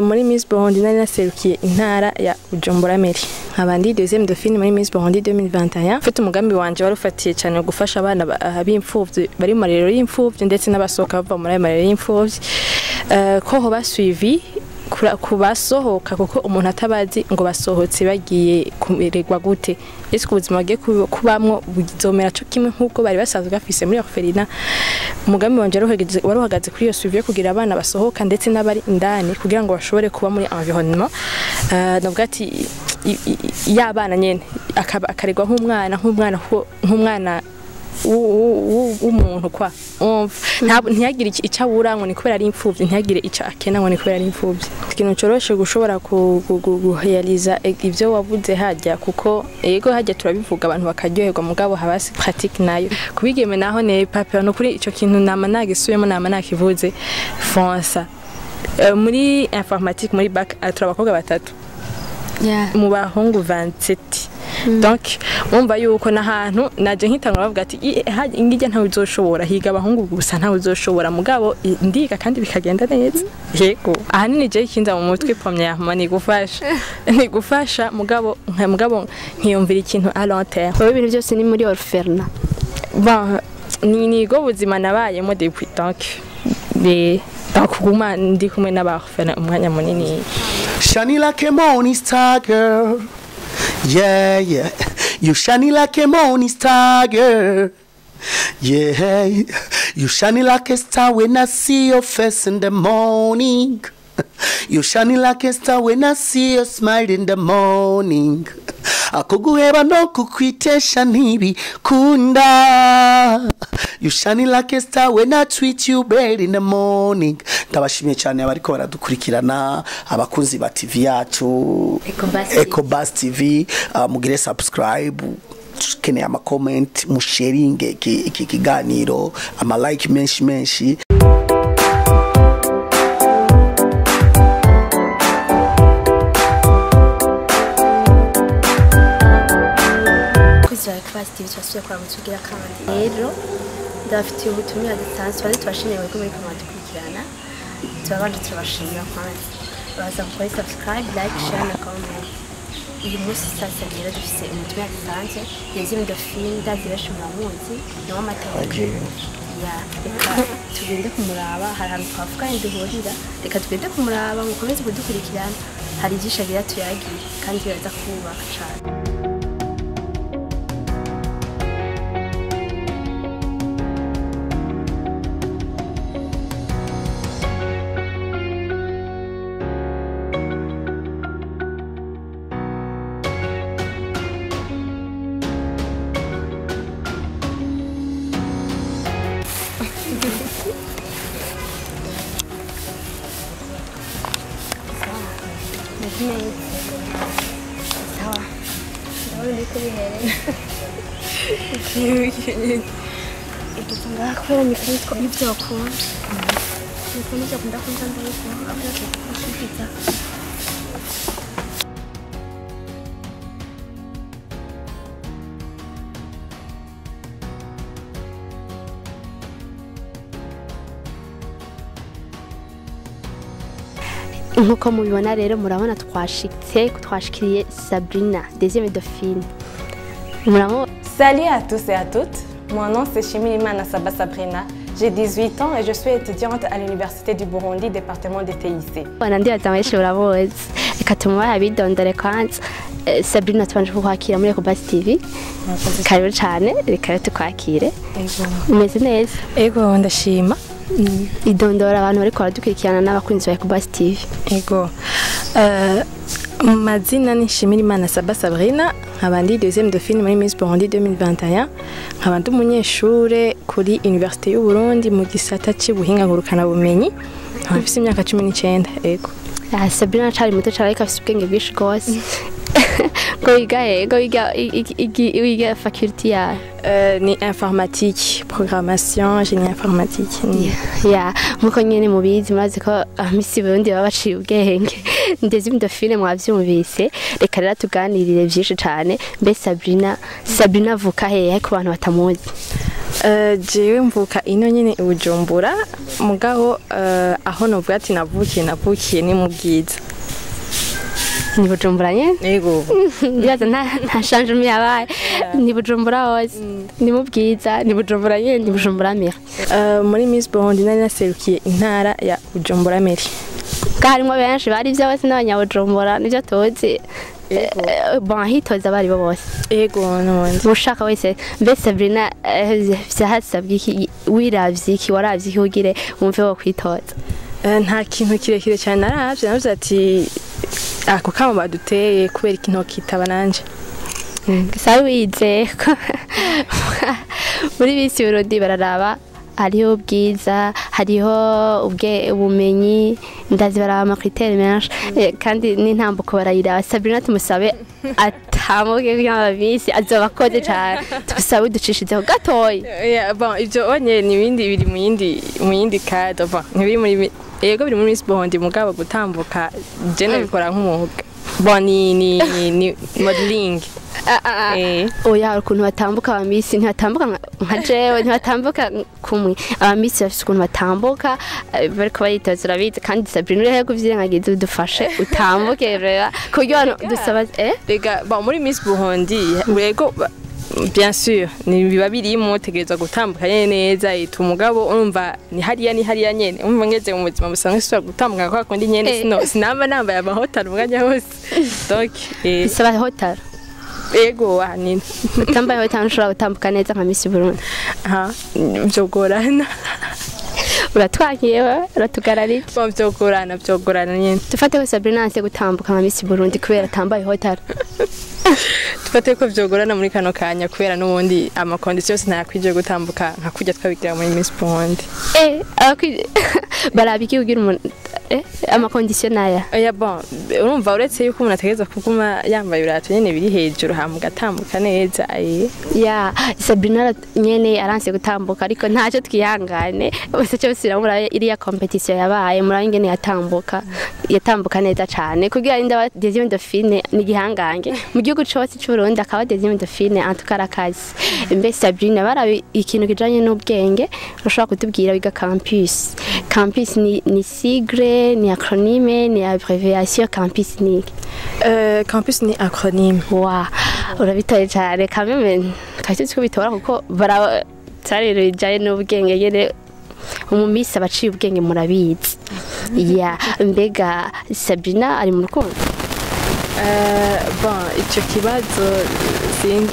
muri Miss Burundi nari naserukiye intara ya Bujumbura Meri nkabandi deuxième Dauphine muri Miss Burundi 2021 mfite umugambi wanje warufatiye cyane gufasha abana b'imfuvyi bari mu marero y'imfuvyi ndetse n'abasohoka bava muri marero y'imfuvyi ko ho basuivi kubasohoka kuko umuntu atabazi ngo basohotse bagiye kumererwa gute ese ubuzima bwe kubamwo buzomera cyo kimwe nkuko bari basanzwe gafise muri orphelinat umugambi wanje waruhagaze kuri iyo suivi kugira abana basohoka ndetse n'abari indani kugira ngo bashobore kuba muri environnement nubwo ati y'abana nyene akaregwa nk'umwana umuntu kwa ntiyagire icabura ngo ni kubera ari imfuvyi ntiyagire ica akena ngo ni kubera ari imfuvyi ikintu coroshe gushobora gurealiza ivyo wavuze hajya kuko yego hajya turabivuga abantu bakaryoherwa mugabo habasi pratique nayo kubigeme naho ne paper no kuri ico kintu nama nagisubiyemo nama nakivuze fonsa muri informatique muri bac turabakobwa batatu mu bahungu 27 donc umva yuko nahantu naje nkitangwa bavuga ati ingije ntawe uzoshobora higa abahungu gusa ntawe uzoshobora mugabo ndiga kandi bikagenda neza yego ahanini je ikinza mu mutwe première ni gufasha mugabo nkiyumvira ikintu à long terme wowe ibintu byose ni muri orphelinat bon ni go buzima nabayemo depuis donc kuma ndi kumwe n'abarfana umwanya munini Shiny like a morning star girl. Yeah, yeah. You shiny like a morning star girl. Yeah. You shiny like a star when I see your face in the morning. You shiny like a star when I see your smile in the morning. Akuguheba no kukwitesha ntibikunda. You shiny like a star when I treat you bad in the morning. Ndabashimiye cyane abariko baradukurikirana abakunzi ba TV yacu Ecobus TV mugire subscribe keneye ama comment mu sharing iki kiganiro ama like menshi Twasitive twasuye kwa mutugira kandi rero ndafitiye ubutumwa datanzwe twari twashimiye ko muri kamera dukurikirana turabanje turabashimira kandi baza gukora subscribe like share na comment uyu munsi sasa rero dufise umutumwa datanzwe deuxième Dauphine ndazibesha muramuzi nawe amategeko ya reka tugende kumuraba hari ahantu twavuga duhurira reka tugende kumuraba mukomeze kudukurikirana hari igisha bira tuyagiye kandi biraza kubaka cyane Kubera mikritwa ibyo akunda niko akunda kunzandura kushikita nkuko mubibona rero murabona twashikiriye Sabrina deuxième Dauphine muramo. Salut à tous et à toutes. Mon nom c'est Saba Sabrina. J'ai 18 ans et je suis étudiante à l'université du Burundi, département de TIC. Wanandi batameshe uraboze. Reka tumubaye abidondore kwanza. Sabrina twanje kukwakira muri Ecobus TV. Karibu cyane, reka tukwakire. Umeze neza? Ego ndashima. Idondora abantu bariko baradukurikirana n'abakunzi ba Ecobus TV. Ego. Mazina ni Saba Sabrina, nkabandi deuxième Dauphine muri Miss Burundi 2021, nkabandi umunyeshure kuri Université y'u Burundi mu gisata cy'ubuhinga ngurukana bumenyi, nkafise imyaka 19. Ego. Sabrina cyari muto cyane afise ubwenge bwinshi gose. Wiga faculty ya ni informatique, programmation, génie informatique. Ya, muko nyene mubizi murazi ko Miss Burundi baba baciye ubwenge. Deuxième Dauphine mwavyumvise, reka rero tuganirire byinshi cyane. Mbe Sabrina avuka hehe ku bantu batamuzi? jewe mvuka ino nyene Bujumbura mugabo aho novuga ati navukiye ni mu Bwiza. Ni Bujumbura nyene? Yego. Bibaza nta changement yabaye. Ni Bujumbura hose. Ni mu Bwiza, ni Bujumbura nyene, ni Bujumbura mere. Muri Miss Burundi nari naserukiye intara ya Bujumbura mere. Harimo benshi bari byose n'abanyabujumbura nivyo tuzi. Bon hitoza bari bo bose. Yego n'ubundi. Mushaka wese mbese Sabrina vyahasabwe iki wiravye iki waravye iki ugire wumve wo kwitoza. Nta kintu kirekire cyane naravye ati ako kama baduteye kubera ikintu kitaba nanje. Sabe wize muri Miss Burundi bararaba hariho ubwiza hariho ubumenyi ndazi baraba amakriteri menshi kandi n'intambuko barayiraba. Sabrina tumusabe atamuke y'ababisi azobakoze cyane tusabe uducishizeho gatoyi. Bon ivyo onye nibindi biri mu yindi cadre bon ntibiri muri yego biri muri Miss Burundi mugabo gutambuka je nabikora nk'umwuga. Bon ni modeling. Oya ukuntu batambuka abamisi ntibatambuka nka jewe ntibatambuka kumwe abamisi bafite ukuntu batambuka bariko bayitoza urabizi kandi Sabrina uri hego vyirengagiza udufashe utambuke rero kugira dusaba rega bon muri Miss Burundi yego bien sûr ni biba birimo tegereza gutambuka neza umugabo urumva ni hariya nyene umva ngeze mu buzima busanzwe sura gutambuka kwa kundi nyene sinamba nambaye amahotari umwanya hose donc bisaba hotari. Ego nini tambaye hotari ushobora gutambuka neza nka Miss Burundi. Vyogorana uratwakiye uratugararije vyogorana nyene dufate ko Sabrina ase gutambuka nka Miss Burundi kubera tambaye hotari. Tufate ko vyogorana muri kano kanya kubera n'ubundi amakondisiyo yose ntayakwije gutambuka nka kujya twabigira muri Miss Burundi. Barabiki ugira umuntu amakondisiyo naya. Bon urumva uretse yuko umuntu ategeza kuguma yambaye ibirato nyene biri hejuru hamu gatambuka neza. Sabrina nyene aranse gutambuka ariko ntacyo twihangane bose cyo siramura iriya competition yabaye muri ingene yatambuka neza cyane kugira inda deuxième Dauphine ni gihangange mu gihugu cyose cy'u Burundi akaba deuxième Dauphine antukarakazi. Mbe Sabrina barabi ikintu kijanye n'ubwenge ushobora kutubwira wiga campus ni sigle ni acronyme ni abréviation campus ni campus ni acronyme. Urabitaye cyane kameme kacyo cyo bitora kuko bara tarero ijaye n'ubwenge yere umumisi abaciye ubwenge murabizi. Mbega Sabrina ari mu rukundo? Bon icyo kibazo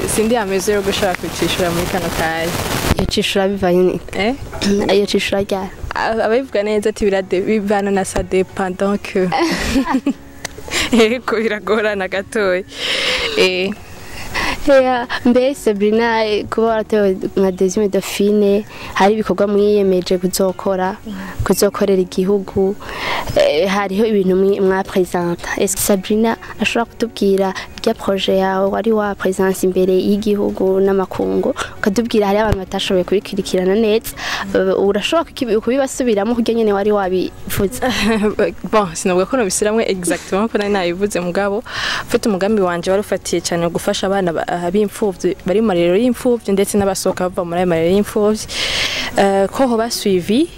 sindi ameze yo gushaka kwicishura muri kano kanya. Yicishura bivanye ayo cishura rya ababivuga neza ati bivana na ça dépend donc ko biragorana gatoyi. Mbe Sabrina kuba waratewe nka deuxième Dauphine hari ibikorwa mwiyemeje kuzokorera igihugu hariho ibintu mwapresenta. Est-ce que Sabrina ashobora kutubwira rya projet yawe wari wa presence imbere y'igihugu n'amakungu ukatubwira hari abantu batashoboye kubikurikirana neza urashobora kubibasubiramo kugira nyene wari wabivuze? Bon sinavuga ko nobisiramwe exactement ko nayivuze mugabo ufite umugambi wanje wari ufatiye cyane gufasha abana b'imfuvyi bari mu marero y'imfuvyi ndetse n'abasohoka bava muri marero y'imfuvyi ko ho basuivi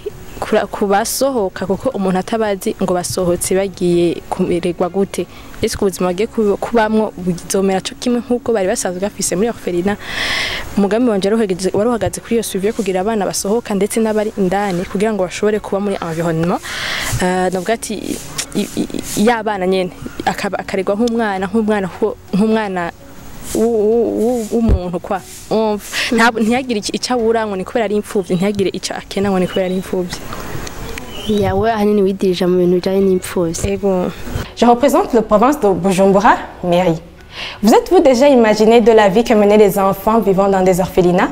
kubasohoka kuko umuntu atabazi ngo basohotse bagiye kumererwa gute ese ubuzima bwe kubamwo buzomera cyo kimwe nkuko bari basanzwe gafise muri orphelinat. Umugambi wanje waruhagaze kuri iyo suivi kugira abana basohoka ndetse n'abari indani kugira ngo bashobore kuba muri environnement nubwo ati y'abana nyene akaregwa nk'umwana umuntu kwa ntiyagire icyo abura ngo ni kubera ari imfuvyi ntiyagire icyo akena ngo ni kubera ari imfuvyi. Yawe ahanini widirije mu bintu bijanye n'imfuvyi. Je représente la province de Bujumbura, mairie. Vous êtes-vous déjà imaginé de la vie que menaient les enfants vivant dans des orphelinats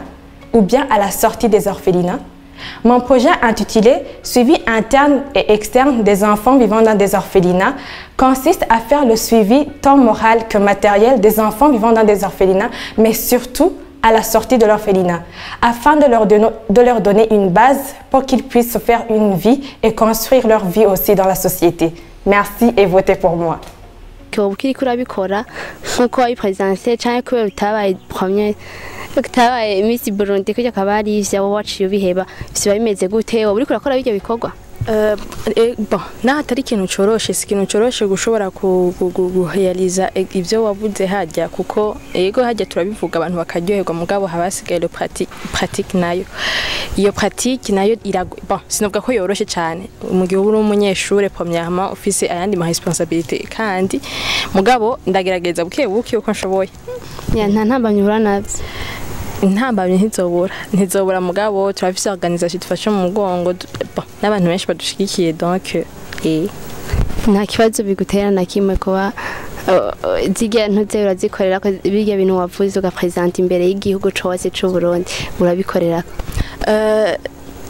ou bien à la sortie des orphelinats? Mon projet intitulé « Suivi interne et externe des enfants vivant dans des orphelinats » consiste à faire le suivi tant moral que matériel des enfants vivant dans des orphelinats, mais surtout à la sortie de l'orphelinat, afin de leur donner une base pour qu'ils puissent se faire une vie et construire leur vie aussi dans la société. Merci et votez pour moi. Utabaye Miss Burundi kujya akaba ari ivyo waciye ubiheba biba bimeze gute wowe uri kurakora bijya bikorwa bon naho atari ikintu coroshe si ikintu coroshe gushobora guheyaliza ivyo wavuze hajya kuko yego hajya turabivuga abantu bakaryoherwa mugabo habasigaye le pratique nayo iyo pratique nayo bon sinovuga ko yoroshe cyane mu gihe uri umunyeshure premièrement ufise ayandi ma responsabilité kandi mugabo ndagerageza buke uko nshoboye ya nta ntambamye uhura navyo intambamye ntizobura mugabo turafise organisation dufashe mu mugongo n'abantu benshi badushigikiye donc nta kibazo bigutera na kimwe kuba zigira ntuze urazikorera ko bijya bintu wavuze ugapresenta imbere y'igihugu cose c'u Burundi urabikorera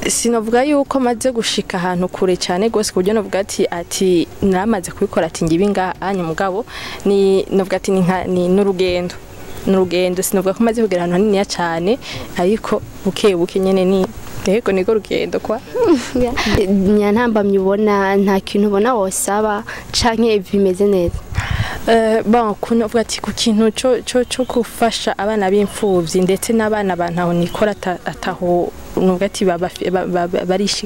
sinovuga yuko maze gushika ahantu kure cyane gose kuburyo novuga ati naramaze kubikora ati ngibi ngaha mugabo ni novuga ati ni n'urugendo sinovuga ko maze kugera ahantu hanini cyane ariko buke nyene ni yego nigo rugendo kwa ntambamye ubona nta kintu ubona wosaba canke bimeze neza bon kunovuga ati ku kintu cyo gufasha abana b'imfuvyi ndetse n'abana bantaho nikora ataho nuvuga ati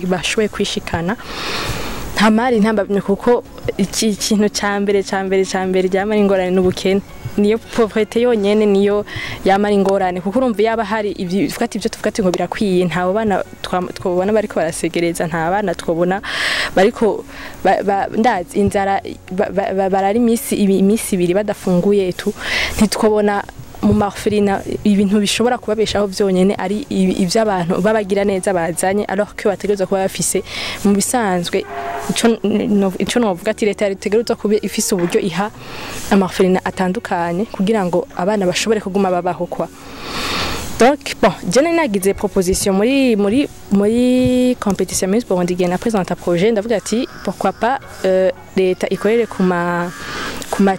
bashoboye kwishikana ntamari ntambamye kuko ikintu cyambere ryamara ingorane n'ubukene niyo pauvreté yonyene niyo yamara ingorane kuko urumva yaba hari ivyo tuvuga ati ngo birakwiye ntawo bana twobona bariko barasegereza nta bana twobona bariko ndazi inzara barari imisi ibiri badafunguye tu ntitwobona mu marferina ibintu bishobora kubabeshaho vyonyene ari ivy'abantu babagira neza bazanye alors que bategerezwa kuba bafise mu bisanzwe ico novuga ati leta yategerezwa kuba ifise uburyo iha amarferina atandukanye kugira ngo abana bashobore kuguma babaho kwa donc bon jene nagize proposition muri compétition Miss Burundi gena présenter projet ndavuga ati pourquoi pas leta ikorere kuma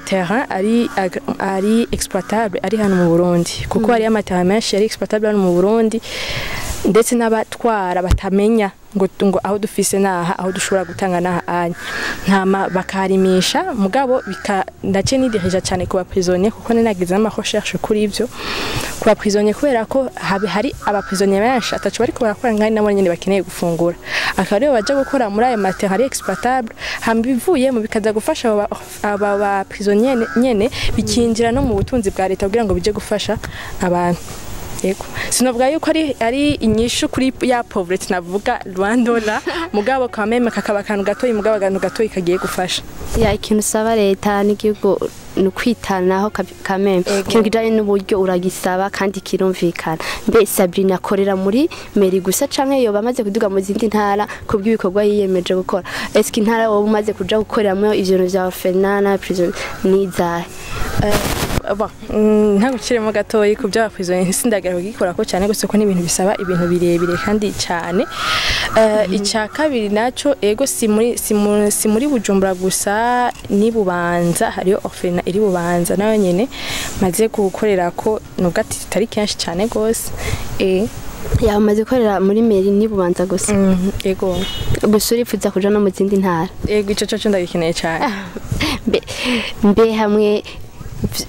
terrain ari exploitable ari hano mu Burundi kuko ari amaterrain menshi ari exploitable hano mu Burundi ndetse n'abatwara batamenya ngo aho dufise naha aho dushobora gutanga naha anya ntama bakarimisha mugabo ndace nidirija cyane kuba prisonnier kuko ninagize ama recherche kuri ivyo kuba prisonnier kubera ko hari aba prisonnier benshi atacu bari ko barakora ngani nabo nyene bakeneye gufungura akaba baje gukora muri ayo matériel exploitable hambivuye mu bikaza gufasha aba prisonnier nyene bikinjira no mu butunzi bwa leta kugira ngo bije gufasha abantu yego sinovuga yuko ari inyishu kuri ya pauvreté navuga Rwandola mugabo quand même kakaba kantu gatoyi mugabo gantu gatoyi kagiye gufasha ya ikintu saba leta n'igihugu nukwitanaho kameme kintu kijanye n'uburyo uragisaba kandi kirumvikana mbe Sabrina akorera muri meri gusa canke yo bamaze kuduga mu zindi ntara kubw'ibikorwa yiyemeje gukora eski intara wowe umaze kuja gukoreramo ivyo vya Fenana prison niza ntabwo kirimo gatoyi ku bya prisonnier sindagara kugikora ko cyane gusa ko ni ibintu bisaba ibintu birebire kandi cyane icya kabiri naco ego si muri Bujumbura gusa ni Bubanza hariyo orphelina iri Bubanza nayo nyene maze gukorera ko nubwo ati tari kenshi cyane gose yamaze korera muri meri ni Bubanza gusa ego gusa urifuza kuja no mu zindi ntara ego ico ndagikeneye cyane mbe hamwe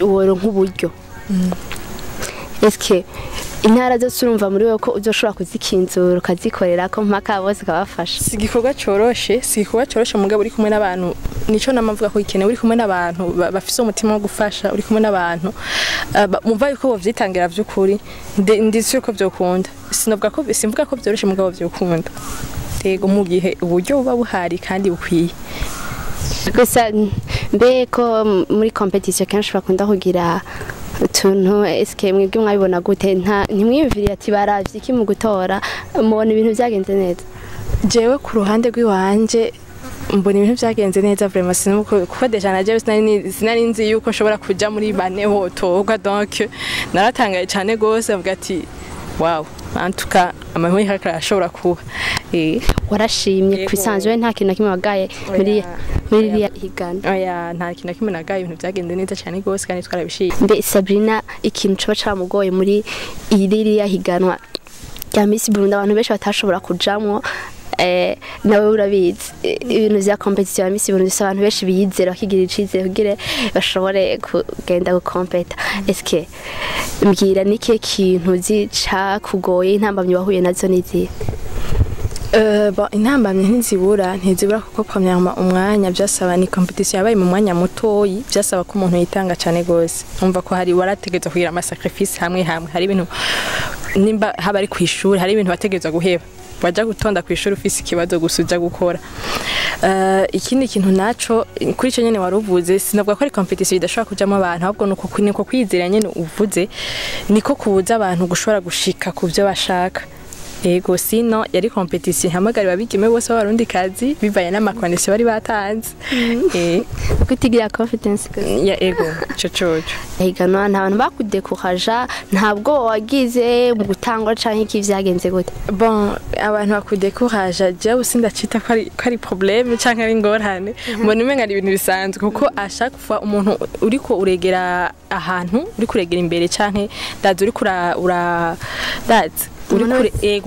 woro nk'uburyo eske intara zose urumva muri we ko uzoshobora kuzikinzura ukazikorera ko mpaka bose kabafasha si igikorwa coroshe mugabo uri kumwe n'abantu nico namavuga ko ikene uri kumwe n'abantu bafise umutima wo gufasha uri kumwe n'abantu mumva yuko bovyitangira vy'ukuri ndisi yuko vyokunda simvuga ko vyoroshe mugabo vyokunda tego mu gihe uburyo buba buhari kandi bukwiye gusa mbeko muri competition kenshi bakunda kugira tuntu eske mwebwe mwabibona gute ntimwiyumviriye ati baravye iki mu gutora mubona ibintu byagenze neza jewe ku ruhande rw'iwanje mbona ibintu byagenze neza vraiment sinuko kuko deja naje sinari nzi yuko nshobora kuja muri bane hotorwa donc naratangaye cyane gose avuga ati wow antuka amahwi harashobora kuba warashimye kwisanzwe nta kintu kimwe wagaye muri higanwa oya nta kintu kimwe nagaye ibintu byagenze neza cyane gose kandi twarabishije mbe Sabrina ikintu cyo camugoye muri iriya higanwa ya Miss Burundi abantu benshi batashobora kujamwo nawe urabizi ibintu vya competition ya Miss Burundi abantu benshi biyizera bakigira icizere kugira bashobore kugenda gukompeta eske mbwira nike kintu zica kugoye intambamye wahuye nazo nizi intambamye ntizibura kuko premièrement umwanya byasaba ni competition yabaye mu mwanya mutoyi byasaba ko umuntu yitanga cyane gose umva ko hari warategeza kugira ama sacrifice hamwe hari ibintu nimba haba ari kwishuri hari ibintu bategeza guheba baja gutonda kwishuri ufise ikibazo gusuja gukora ikindi kintu naco kuri ico nyene waruvuze sinavuga ko ari competition idashobora kujamo abantu ahubwo nuko kwizera nyene uvuze niko kubuza abantu gushobora gushika ku byo bashaka ego sino yari competition hamagari babigime bose barundi kazi bivanye n'amakondisi bari batanze kutigira confidence ya ego cococo ihiganwa nta bantu bakudekuraja ntabwo wagize mu gutangwa canke iki vyagenze gute bon abantu bakudekuraja je usindacita ko ari problème canke ari ngorane mbona umenga ari ibintu bisanzwe kuko ashaka kufa umuntu uriko uregera ahantu uriko uregera imbere canke dazi uriko dazi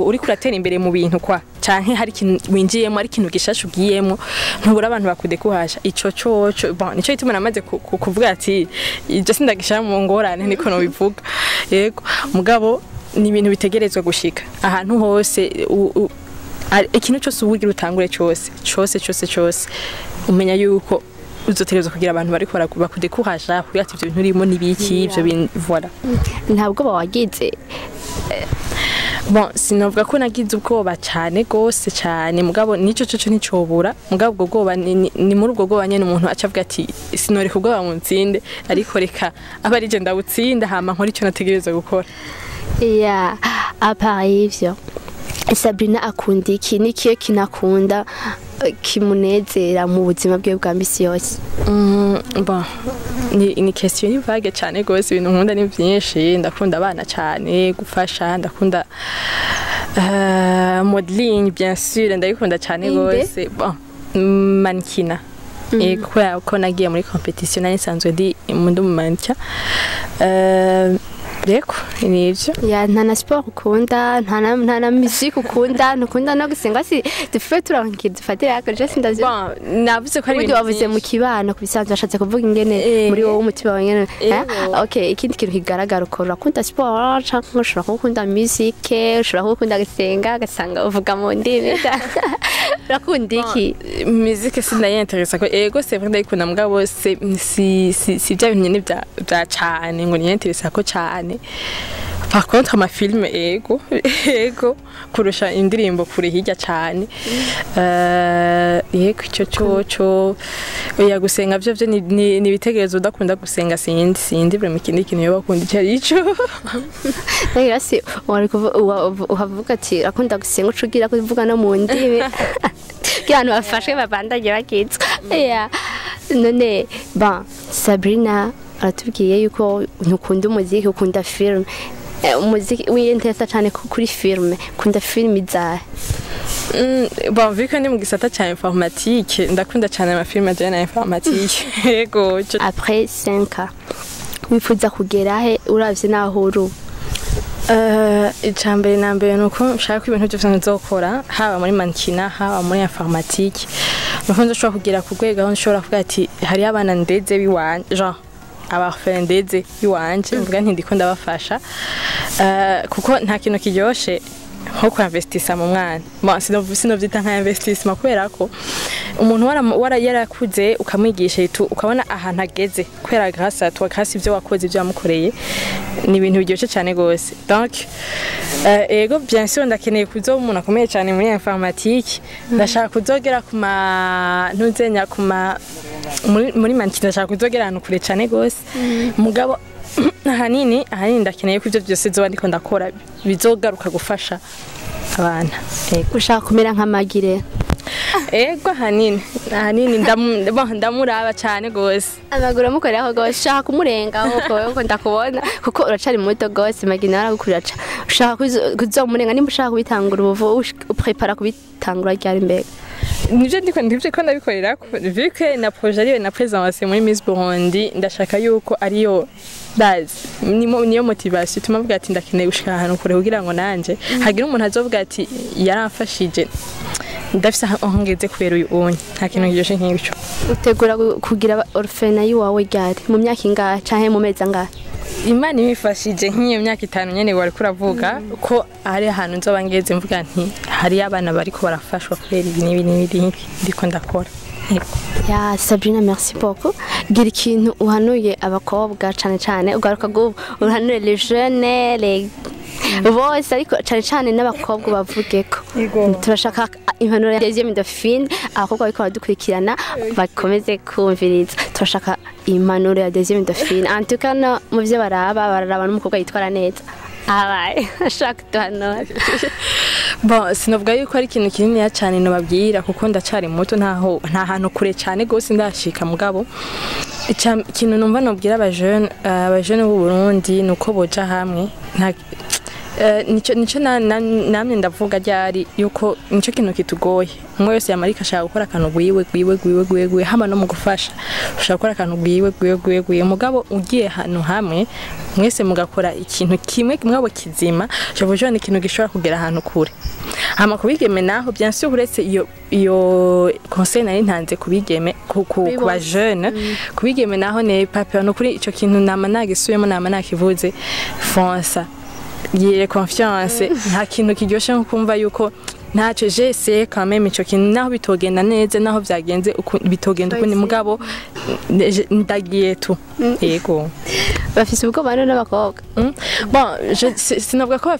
uri kuratera imbere mu bintu kwa canke hari ikintu winjiyemo ari ikintu gishasha ugiyemo ntubura abantu bakudekuhaje ico bon nico ituma namaze kuvuga ati je sindagishara mu ngorane niko no bivuga yego mugabo ni ibintu bitegerezwa gushika ahantu hose ikintu cyose ubugira utangure cyose umenya yuko uzoterezwa kugira abantu bari bakudekuhaje kugira ati ibyo bintu urimo nibiki ibyo voilà ntabwo bawagize bon sinavuga ko nagize ubwoba cyane gose cyane mugabo nico nicobura mugabo ubwo bwoba ni muri ubwo bwoba nyene umuntu acavuga ati sinore kubwoba mu nsinde ariko reka aba ari je ndawutsinda hama nkora ico nategereza gukora ya apa ivyo Sabrina akunda iki nikiyo kinakunda kimunezera mu buzima bwe bwa misi yose bon ni question ni vague cyane gose ibintu nkunda ni byinshi ndakunda abana cyane gufasha ndakunda modeling bien sûr ndayikunda cyane gose bon mankina ko nagiye muri competition nari sanzwe ndi mu mancha reko nivyo ya nta sport ukunda nta na music ukunda ntukunda no gusenga si dufe turankira dufatira ko je sindazi bon navuze ko ari ibintu wavuze mu kibano kubisanzwe ashatse kuvuga ingene muri wowe umutima wawe ngene okay ikindi kintu kigaragara uko urakunda sport cyangwa ushobora gukunda music ushobora gukunda gusenga gasanga uvuga mu ndimi urakunda iki music sindayenteresa ko ego c'est vrai ndayikunda mugabo si bya bintu nyene bya cyane ngo niyenteresa ko cyane par contre ama film ego kurusha indirimbo kure hirya cyane yego cyo oya gusenga byo ni bitegerezo udakunda gusenga sindi vraiment ikindi kintu yo bakunda cyari ico rero si uhavuga ati akunda gusenga ucugira kuvuga no mu ndimi kandi bafashwe babandanye bakitswa ya none ba Sabrina aratubwiye yuko ntukunda umuziki ukunda film umuziki wiyentesa cyane kuri film kunda film izahe bon vu que ndi mu gisata cya informatique ndakunda cyane ama film ajyanye na informatique yego après 5 ans wifuza kugera he uravye naho uru icambere nambere nuko nshaka ko ibintu byose nzokora haba muri mankina haba muri informatique nuko nzoshobora kugera ku rwego aho nshobora kuvuga ati hari abana ndeze biwanje genre abafrendeze biwanje mvuga nti ndiko ndabafasha kuko nta kintu kiryoshe nko kuinvestisa mu mwana bon sinovyita nka investissement kubera ko umuntu yarakuze ukamwigisha ukabona ahantu ageze kubera grâce ivyo wakoze ivyo wamukoreye ni ibintu biryoshe cyane gose donc ego bien sûr ndakeneye kuzoba umuntu akomeye cyane muri informatique ndashaka kuzogera ntuzenya muri mankina ndashaka kuzogera ahantu kure cyane gose mugabo ahanini ndakeneye ko ivyo byose zoba ndiko ndakora bizogaruka gufasha abana ushaka kumera nk'amagire ego ahanini ndamuraba cyane gose amaguru amukoreraho gose ushaka kumurengaho ko ndakubona kuko uracari muto gose magina aragukurira ushaka kuzomurenga nimba ushaka kubitangura ubuvu uprepara kubitangura ryari mbere nivyo ndivyo ko ndabikorera ko vu que na projet ariyo na présence muri Miss Burundi ndashaka yuko ariyo niyo motivation tuma vuga ati ndakeneye gushika ahantu kure kugira ngo nanje hagira umuntu azovuga ati yaramfashije ndafise aho ngeze kubera uyu onye nta kintu kiryoshe nk'icyo. utegura kugira orphelin yiwawe ryari mu myaka ingahe canke mu mezi angahe? Imana imifashije nk'iyo myaka 5 nyene wari kuravuga ko ari ahantu nzoba ngeze mvuga nti hari abana bariko barafashwa kubera ibi n'ibi ndiko ndakora. Ya Sabrina, merci beaucoup. Gira ikintu uhanuye abakobwa cane ugaruka uhanure les jeunes les bose ariko cane n'abakobwa bavugeko. Turashaka impanuro ya deuxième Dauphine abakobwa bariko baradukurikirana bakomeze kumviriza. Turashaka impanuro ya deuxième Dauphine. En tout cas no mu byo bararaba n'umukobwa yitwara neza. Abaye ashaka tuhanura. Bon, sinovuga yuko ari ikintu kinini ya cyane nababwira kuko ndacari muto nta hantu kure cyane gose ndashika mugabo ikintu numva nobwira abajene b'u Burundi nuko boja hamwe nico namwe ndavuga ryari yuko nico kintu kitugoye umwe wese yamarika ashaka gukora akantu gwiwe hama no mu gufasha ushaka gukora akantu gwiwe mugabo ugiye hano hamwe mwese mugakora ikintu kimwe mwabo kizima cyo ni ikintu gishobora kugera ahantu kure hama kubigeme naho bien sûr uretse iyo conseil nari ntanze kubigeme ku ba jeune kubigeme naho ne papa no kuri ico kintu nama nagisubiyemo nama nakivuze fonsa yire confiance nta kintu kiryoshe nko kumva yuko ntacyo jese quand même ico kintu naho bitogenda neza naho byagenze bitogenda uko ni mugabo ndagiye tu yego bafise ubwo bano n'abakobwa. Bon, sinavuga ko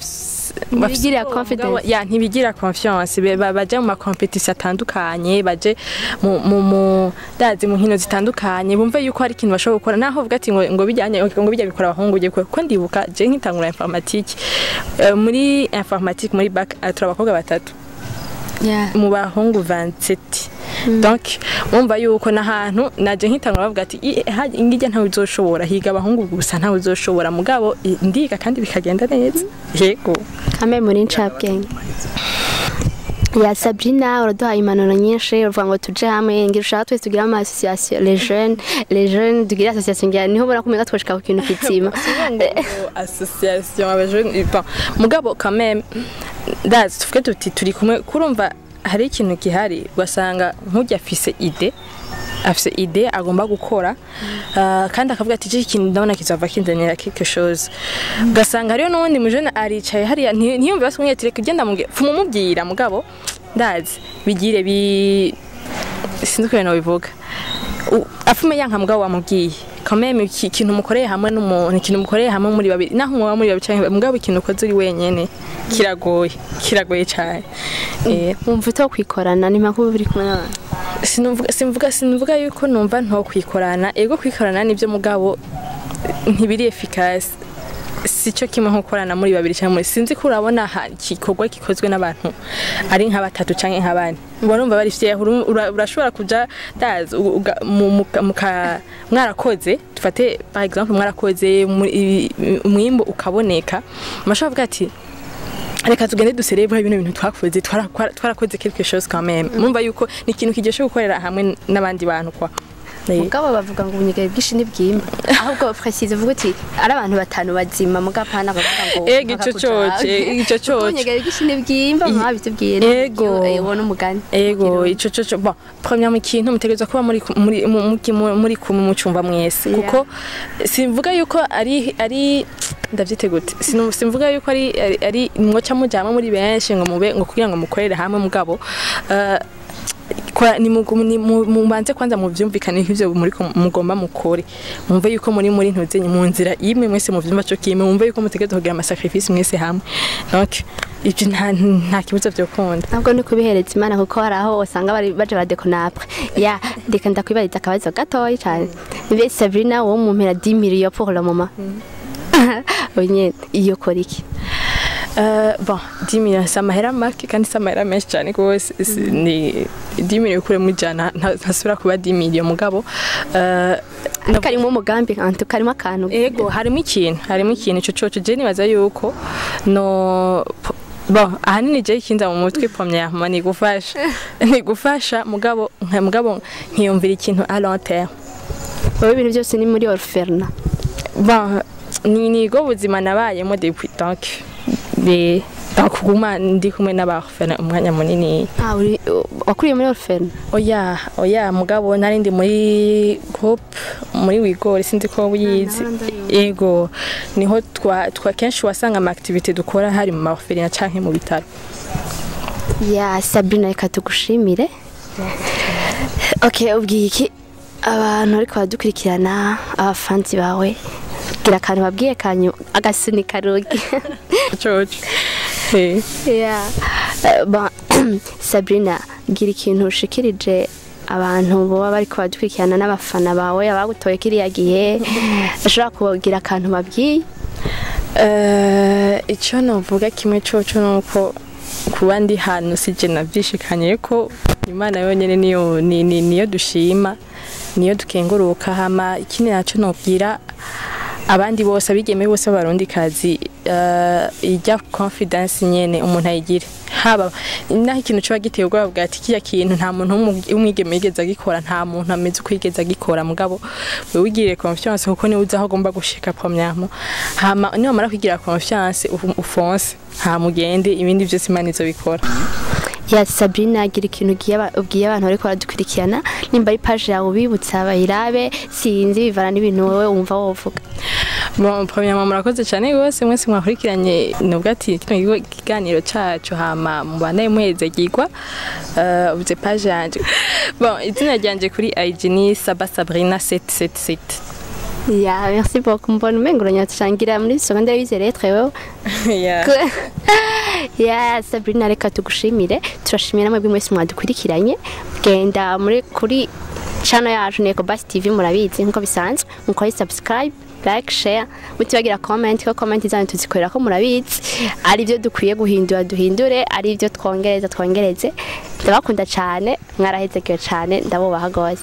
bigira confidence. Ya ntibigira confiance baje mu ma competition atandukanye baje mu dazi mu nkino zitandukanye bumve yuko hari ikintu bashobora gukora naho vuga ati ngo bijya bikora abahungu ugiye ko ndibuka je nkitangura informatique muri informatique muri bac turabakobwa batatu mu bahungu 27 donc umva yuko nahantu naje nkitangura bavuga ati ingijya ntawe uzoshobora higa abahungu gusa ntawe uzoshobora mugabo ndiga kandi bikagenda neza yego kame muri ncabwenge. Ya Sabrina uraduha impanuro nyinshi uvuga ngo tuje hamwe ngira ushaka twese tugira ama association les jeunes tugira association ngira niho bora kumenya twoshika ku kintu kitsima association abajene mugabo quand même ndazi tuvuge tuti turi kumwe kurumva hari ikintu gihari ugasanga nk'ujya afise ide agomba gukora kandi akavuga ati iki kintu ndabona kizava kinzanira quelque chose ugasanga rero n'ubundi mujene aricaye hariya ntiyumve basumye ati reka ugenda mumubwira mugabo ndazi bigire sinzi ko bivuga afume yanka mugabo wamubwiye kameme ikintu mukoreye hamwe n'umuntu ikintu mukoreye hamwe muri babiri naho mwa muri babiri cyane mugabo ikintu ukoze uri wenyene kiragoye cyane umva utokwikorana ni mpamvu biri kumwe n'abantu sinvuga yuko numva nto kwikorana ego kwikorana nibyo mugabo ntibiri efficace sico kimwe nko korana muri babiri cyangwa muri sinzi ko urabona igikorwa gikozwe n'abantu ari nka batatu canke nka bane urumva bari fye urashobora kuja dazi mwarakoze dufate par exemple mwarakoze umwimbo ukaboneka mashobora kuvuga ati reka tugende duserebura ibintu bintu twakoze twarakoze quelque chose quand même mumva yuko ni ikintu kigeshe gukorera hamwe n'abandi bantu kwa mugabo bavuga ngo ubunyegere bwinshi n'ibwimba ahubwo précise vuga uti ari abantu batanu bazima mugapana bavuga ngo ico coce ubunyegere bwinshi n'ibwimba mwabitubwiye ego ubona umugani ego ico coce bon premier mu kintu mutegereza kuba muri kumucumba mwese kuko simvuga yuko ari ndavyite gute simvuga yuko ari mwoca mujama muri benshi ngo mube ngo kugira ngo mukorere hamwe mugabo kwa ni mubanze kwanza mu vyumvikane ivyo muri mugomba mukore mumve yuko muri ntuze mu nzira imwe mwese mu vyumva cyo kimwe mumve yuko mutegereza kugira ama sacrifice mwese hamwe donc ibyo nta kibuzo byo kunda ntabwo ni kubihereza Imana kuko haraho usanga baje badekona après ya reka ndakwibariza akabazo gatoyi cyane Miss Sabrina wo mu mpera 10 millions pour le moment onye iyo koriki bon 10 millions samahera make kandi samahera menshi cyane gose ni 10 millions kure mujana ntasubira kuba 10 millions mugabo karimo umugambi kantu karimo akantu ego harimo ikintu cyo je nibaza yuko no bon ahanini je kinza mu mutwe premièrement ni gufasha mugabo nkiyumvira ikintu à long terme ibintu byose ni muri orphelin bon ni go buzima nabayemo depuis donc kuguma ndi kumwe n'abafana umwanya munini. uri wakuriye muri orphelin? Oya mugabo nari ndi muri group muri wigore sinzi ko wiyizi. Yego niho twa kenshi wasanga ama activity dukora hari mu orphelin canke mu bitaro. Ya Sabrina reka tugushimire. Okay, ubwiye iki abantu ariko badukurikirana abafanzi bawe? Gira akantu babwiye kanyu agasunika rugi. Coach. Yeah. Sabrina, gira ikintu ushikirije abantu boba bariko badukurikirana n'abafana bawe abagutoye kiriya gihe ashobora kugira akantu babwiye? Icyo novuga kimwe coco nuko kuba ndi hano sije navyishikanye ko Imana yonyene niyo dushima niyo dukenguruka hama ikindi naco nobwira abandi bose abigeme bose barundi kazi ijya confidence nyene umuntu ayigire haba naho ikintu cyo giteye ubwo bwa ati kiya kintu nta muntu umwigeme yigeze agikora nta muntu ameze kwigeza agikora mugabo we wigire confiance kuko ni uzaho agomba gushika premièrement hama niyo mara kwigira confiance ufonse ha mugende ibindi byose Imana izo bikora. Ya Sabrina agira ikintu ubwiye abantu bariko baradukurikirana nimba ari page yawe bibutsa bayirabe sinzi bivana n'ibintu wowe wumva wovuga. Bon premièrement murakoze cyane gose mwese mwakurikiranye nubwo ati kiganiro cacu hama mubana mweze gigwa uze page yanje. Bon izina ryanje kuri IG ni Saba Sabrina 777. Ya merci beaucoup mbona menguranya tusangira muri secondaire wizere très Yeah. Ya Sabrina reka tugushimire turashimira namwe mwese mwadukurikiranye genda muri kuri channel yacu Neko Bas TV murabizi nko bisanzwe mukora subscribe like share mutibagira comment ko comment zanyu tuzikorera ko murabizi ari byo dukwiye guhindura duhindure ari byo twongereze ndabakunda cyane mwaraheze cyane ndabubaha gose.